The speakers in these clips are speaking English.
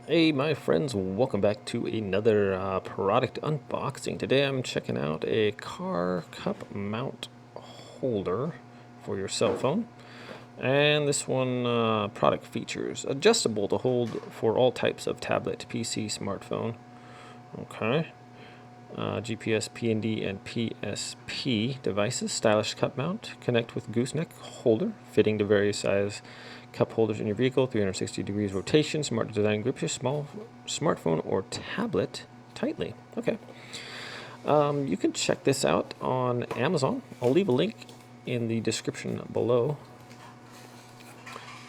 Hey my friends, welcome back to another product unboxing. Today I'm checking out a car cup mount holder for your cell phone. And this one, product features adjustable to hold for all types of tablet, PC, smartphone. Okay. GPS, PND, and PSP devices. Stylish cup mount. Connect with gooseneck holder, fitting to various size cup holders in your vehicle. 360 degrees rotation. Smart design grips your small smartphone or tablet tightly. Okay. You can check this out on Amazon. I'll leave a link in the description below.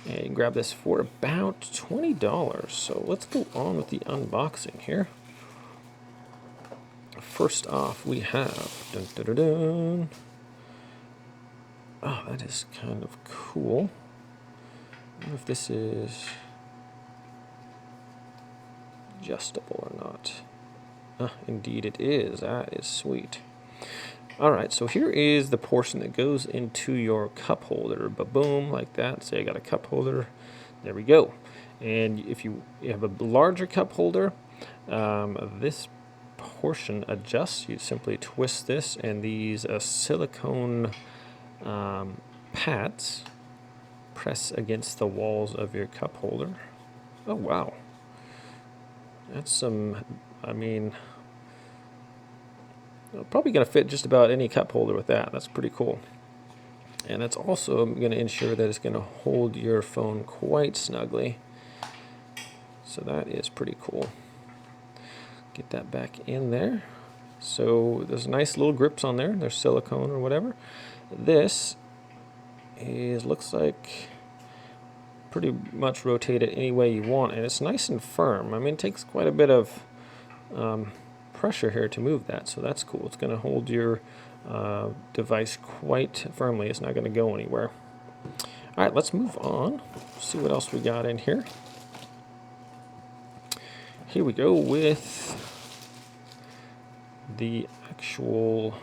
And you can grab this for about $20. So let's go on with the unboxing here. First off, we have, dun, dun, dun, dun. Oh, that is kind of cool. I wonder if this is adjustable or not. Indeed it is. That is sweet. Alright, so here is the portion that goes into your cup holder. Ba-boom, like that. Say I got a cup holder. There we go. And if you have a larger cup holder, this portion adjusts. You simply twist this, and these silicone pads press against the walls of your cup holder. Oh wow, that's some, probably gonna fit just about any cup holder with that. That's pretty cool. And that's also going to ensure that it's going to hold your phone quite snugly. So that is pretty cool. Get that back in there. So there's nice little grips on there. There's silicone or whatever. This looks like pretty much rotate it any way you want, and it's nice and firm. I mean, it takes quite a bit of pressure here to move that, so that's cool. It's going to hold your device quite firmly. It's not going to go anywhere. All right, let's move on. See what else we got in here. Here we go with the actual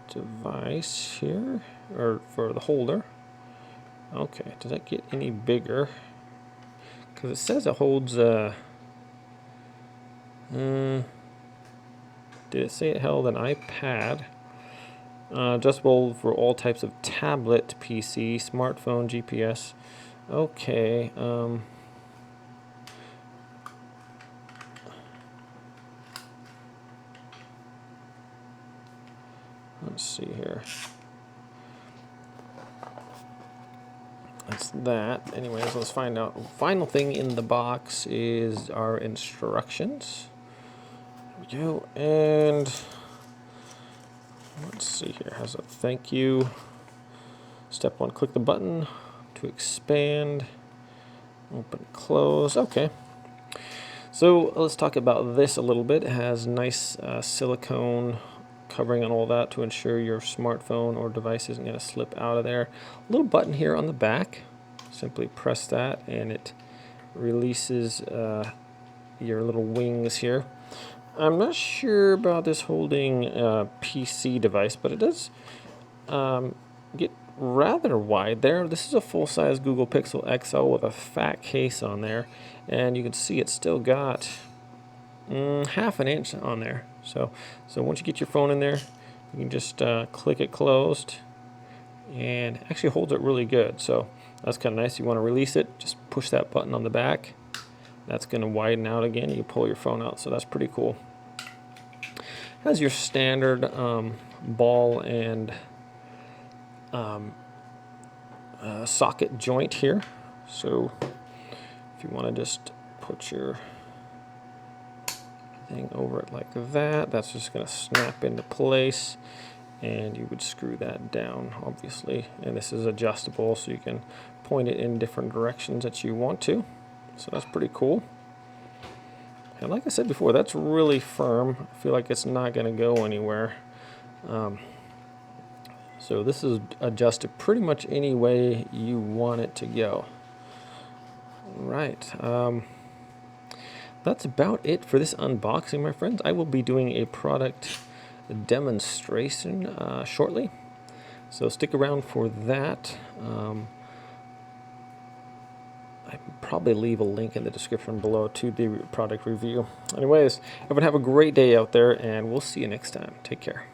device here, or for the holder. Okay, does that get any bigger? Because it says it holds did it say it held an iPad? Adjustable for all types of tablet, PC, smartphone, GPS. Okay. Let's see here. That's that. Anyways, let's find out. Final thing in the box is our instructions. There we go. And let's see here. Has a thank you. Step 1, click the button to expand. Open, close. Okay. So let's talk about this a little bit. It has nice silicone covering and all that to ensure your smartphone or device isn't going to slip out of there. A little button here on the back. Simply press that and it releases your little wings here. I'm not sure about this holding a PC device, but it does get rather wide there. This is a full-size Google Pixel XL with a fat case on there, and you can see it's still got half an inch on there. So once you get your phone in there, you can just click it closed, and it actually holds it really good. So that's kind of nice. You want to release it, just push that button on the back. That's going to widen out again. You pull your phone out, so that's pretty cool. Has your standard ball and socket joint here. So if you want to just put your thing over it like that, that's just going to snap into place, and you would screw that down, obviously. And this is adjustable, so you can point it in different directions that you want to. So that's pretty cool. And like I said before, that's really firm. I feel like it's not going to go anywhere. So this is adjusted pretty much any way you want it to go. Right. That's about it for this unboxing, my friends. I will be doing a product demonstration shortly, so stick around for that. I probably leave a link in the description below to the product review. Anyways, everyone have a great day out there, and we'll see you next time. Take care.